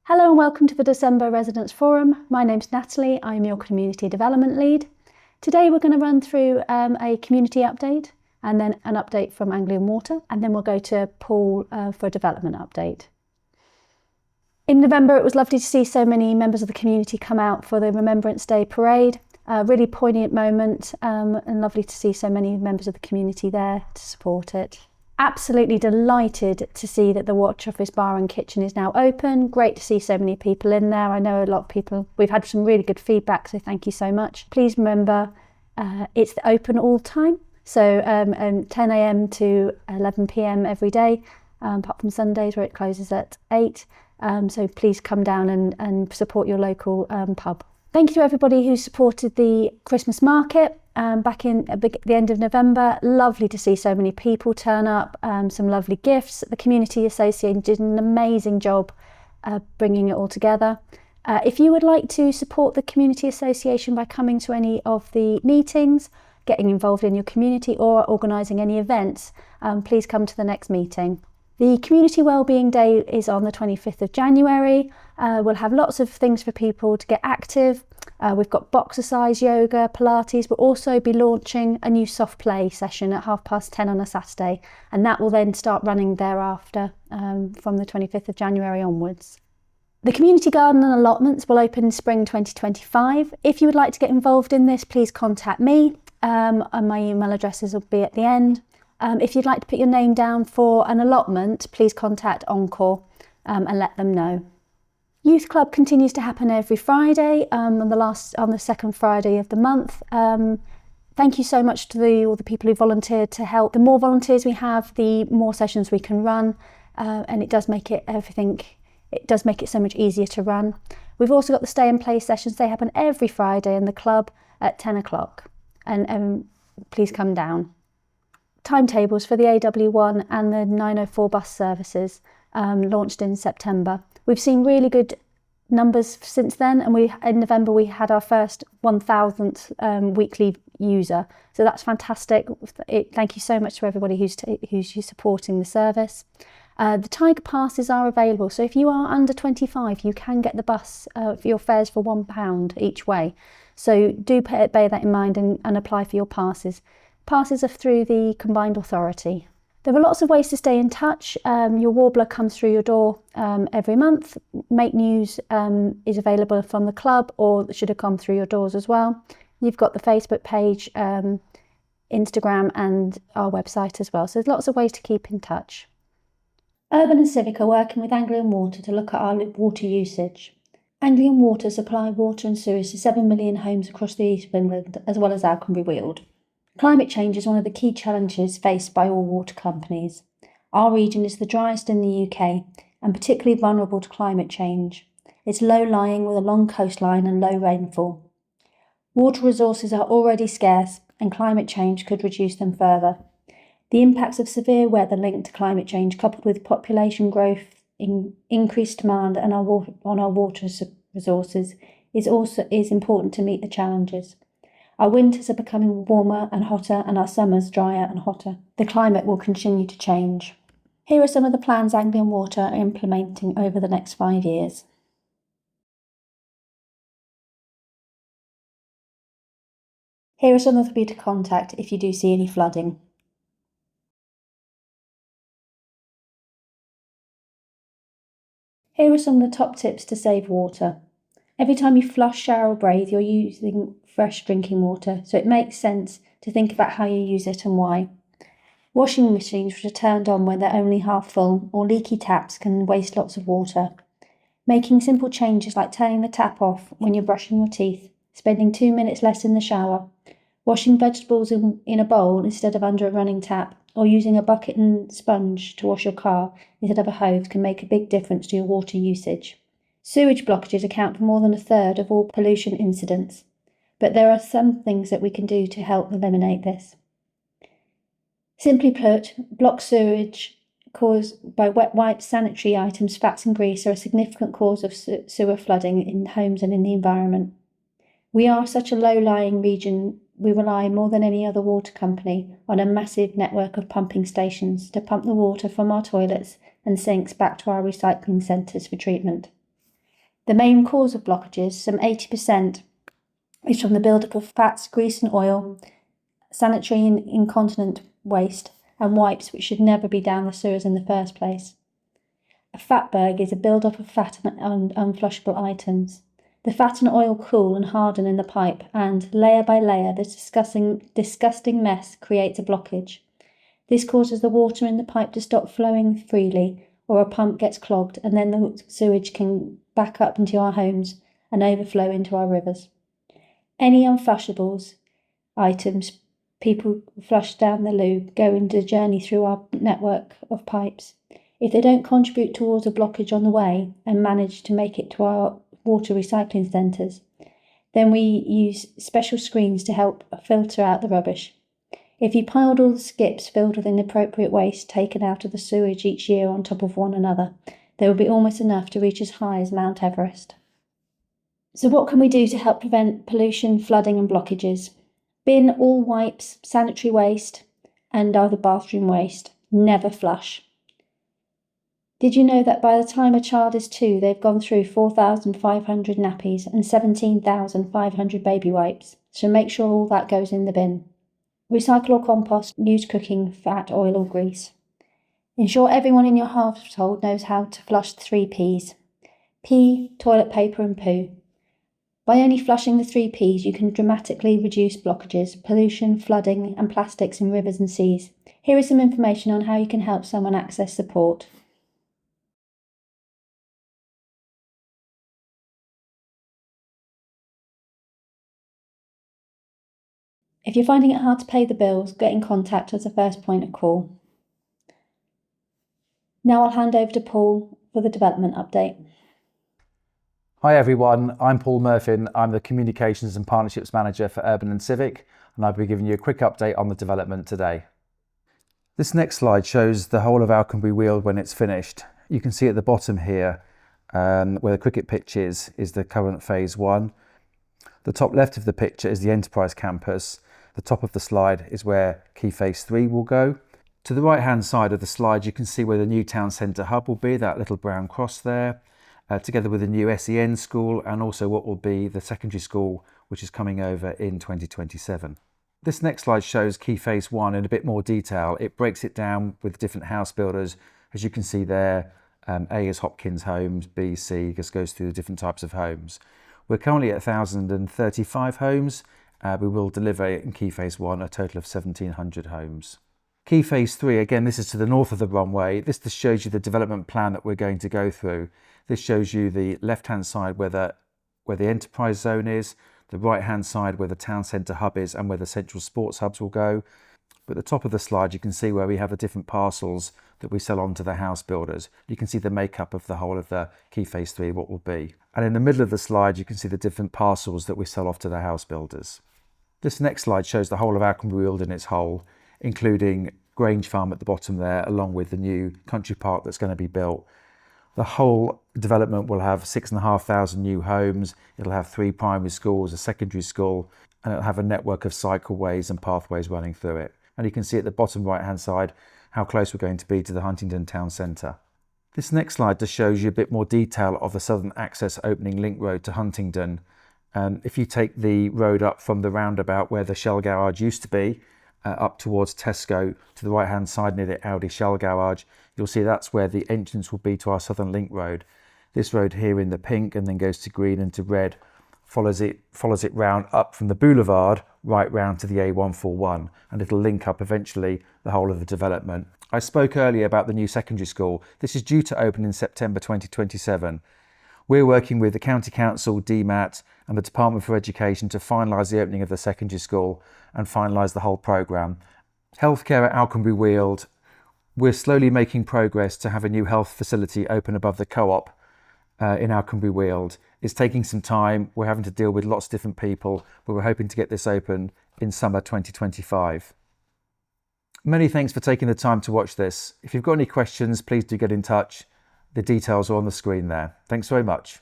Hello and welcome to the December Residents Forum. My name's Natalie, I'm your Community Development Lead. Today we're going to run through a community update and then an update from Anglian Water, and then we'll go to Paul for a development update. In November it was lovely to see so many members of the community come out for the Remembrance Day parade. A really poignant moment and lovely to see so many members of the community there to support it. Absolutely delighted to see that the Watch Office Bar and Kitchen is now open. Great to see so many people in there. I know a lot of people, we've had some really good feedback, so thank you so much. Please remember it's open all the time, so 10 a.m. to 11 p.m. every day, apart from Sundays where it closes at 8. So please come down and support your local pub. Thank you to everybody who supported the Christmas market back at the end of November. Lovely to see so many people turn up, some lovely gifts. The Community Association did an amazing job bringing it all together. If you would like to support the Community Association by coming to any of the meetings, getting involved in your community or organising any events, please come to the next meeting. The Community Wellbeing Day is on the 25th of January. We'll have lots of things for people to get active. We've got boxercise, yoga, Pilates. We'll also be launching a new soft play session at 10:30 on a Saturday, and that will then start running thereafter from the 25th of January onwards. The community garden and allotments will open in spring 2025. If you would like to get involved in this, please contact me, and my email addresses will be at the end. If you'd like to put your name down for an allotment, please contact Encore and let them know. Youth Club continues to happen every Friday, on the second Friday of the month. Thank you so much to all the people who volunteered to help. The more volunteers we have, the more sessions we can run, and it does make it so much easier to run. We've also got the stay and play sessions. They happen every Friday in the club at 10 o'clock, and please come down. Timetables for the AW1 and the 904 bus services launched in September. We've seen really good numbers since then, and in November we had our first 1,000th weekly user, so that's fantastic. Thank you so much to everybody who's supporting the service. The Tiger passes are available, so if you are under 25 you can get the bus for your fares for £1 each way, so do bear that in mind and apply for your passes. Passes are through the Combined Authority. There are lots of ways to stay in touch. Your warbler comes through your door every month. Make News is available from the club, or should have come through your doors as well. You've got the Facebook page, Instagram and our website as well. So there's lots of ways to keep in touch. Urban and Civic are working with Anglian Water to look at our water usage. Anglian Water supply water and sewage to 7 million homes across the east of England, as well as Alconbury Weald. Climate change is one of the key challenges faced by all water companies. Our region is the driest in the UK and particularly vulnerable to climate change. It's low-lying with a long coastline and low rainfall. Water resources are already scarce and climate change could reduce them further. The impacts of severe weather linked to climate change, coupled with population growth, increased demand on our water resources, is important to meet the challenges. Our winters are becoming warmer and hotter, and our summers drier and hotter. The climate will continue to change. Here are some of the plans Anglian Water are implementing over the next 5 years. Here are some of the people to contact if you do see any flooding. Here are some of the top tips to save water. Every time you flush, shower or bathe, you're using fresh drinking water, so it makes sense to think about how you use it and why. Washing machines which are turned on when they're only half full, or leaky taps can waste lots of water. Making simple changes like turning the tap off when you're brushing your teeth, spending 2 minutes less in the shower, washing vegetables in a bowl instead of under a running tap, or using a bucket and sponge to wash your car instead of a hose can make a big difference to your water usage. Sewage blockages account for more than a third of all pollution incidents, but there are some things that we can do to help eliminate this. Simply put, blocked sewage caused by wet wipes, sanitary items, fats and grease are a significant cause of sewer flooding in homes and in the environment. We are such a low-lying region, we rely more than any other water company on a massive network of pumping stations to pump the water from our toilets and sinks back to our recycling centres for treatment. The main cause of blockages, some 80%, is from the buildup of fats, grease and oil, sanitary and incontinent waste, and wipes which should never be down the sewers in the first place. A fatberg is a buildup of fat and unflushable items. The fat and oil cool and harden in the pipe, and, layer by layer, this disgusting mess creates a blockage. This causes the water in the pipe to stop flowing freely, or a pump gets clogged, and then the sewage can back up into our homes and overflow into our rivers. Any unflushables items people flush down the loo go in the journey through our network of pipes. If they don't contribute towards a blockage on the way and manage to make it to our water recycling centres, then we use special screens to help filter out the rubbish. If you piled all the skips filled with inappropriate waste taken out of the sewage each year on top of one another, there would be almost enough to reach as high as Mount Everest. So what can we do to help prevent pollution, flooding and blockages? Bin all wipes, sanitary waste and other bathroom waste. Never flush. Did you know that by the time a child is 2, they've gone through 4,500 nappies and 17,500 baby wipes? So make sure all that goes in the bin. Recycle or compost used cooking fat, oil or grease. Ensure everyone in your household knows how to flush the 3 Ps. Pee, toilet paper and poo. By only flushing the 3 Ps, you can dramatically reduce blockages, pollution, flooding and plastics in rivers and seas. Here is some information on how you can help someone access support. If you're finding it hard to pay the bills, get in contact as the first point of call. Now I'll hand over to Paul for the development update. Hi everyone, I'm Paul Murphin. I'm the Communications and Partnerships Manager for Urban and Civic, and I'll be giving you a quick update on the development today. This next slide shows the whole of Alconbury Weald when it's finished. You can see at the bottom here where the cricket pitch is the current phase 1. The top left of the picture is the Enterprise campus. The top of the slide is where key phase 3 will go. To the right hand side of the slide you can see where the new town centre hub will be, that little brown cross there, together with the new SEN school and also what will be the secondary school which is coming over in 2027. This next slide shows key phase 1 in a bit more detail. It breaks it down with different house builders. As you can see there, A is Hopkins Homes, B, C, just goes through the different types of homes. We're currently at 1,035 homes. We will deliver in key phase 1 a total of 1,700 homes. Key phase 3, again, this is to the north of the runway. This just shows you the development plan that we're going to go through. This shows you the left-hand side where the enterprise zone is, the right-hand side where the town centre hub is and where the central sports hubs will go. But at the top of the slide you can see where we have the different parcels that we sell on to the house builders. You can see the makeup of the whole of the key phase 3, what will be. And in the middle of the slide you can see the different parcels that we sell off to the house builders. This next slide shows the whole of Alconbury Weald in its whole, including Grange Farm at the bottom there, along with the new country park that's going to be built. The whole development will have 6,500 new homes. It'll have 3 primary schools, a secondary school, and it'll have a network of cycleways and pathways running through it. And you can see at the bottom right hand side how close we're going to be to the Huntingdon Town Centre. This next slide just shows you a bit more detail of the Southern Access opening link road to Huntingdon. If you take the road up from the roundabout where the Shell garage used to be, up towards Tesco to the right hand side near the Audi Shell garage, you'll see that's where the entrance will be to our Southern Link Road. This road here in the pink and then goes to green and to red follows it round up from the boulevard right round to the A141, and it'll link up eventually the whole of the development. I spoke earlier about the new secondary school. This is due to open in September 2027. We're working with the County Council, DMAT and the Department for Education to finalise the opening of the secondary school and finalise the whole programme. Healthcare at Alconbury Weald. We're slowly making progress to have a new health facility open above the co-op in Alconbury Weald. It's taking some time. We're having to deal with lots of different people, but we're hoping to get this open in summer 2025. Many thanks for taking the time to watch this. If you've got any questions, please do get in touch. The details are on the screen there. Thanks very much.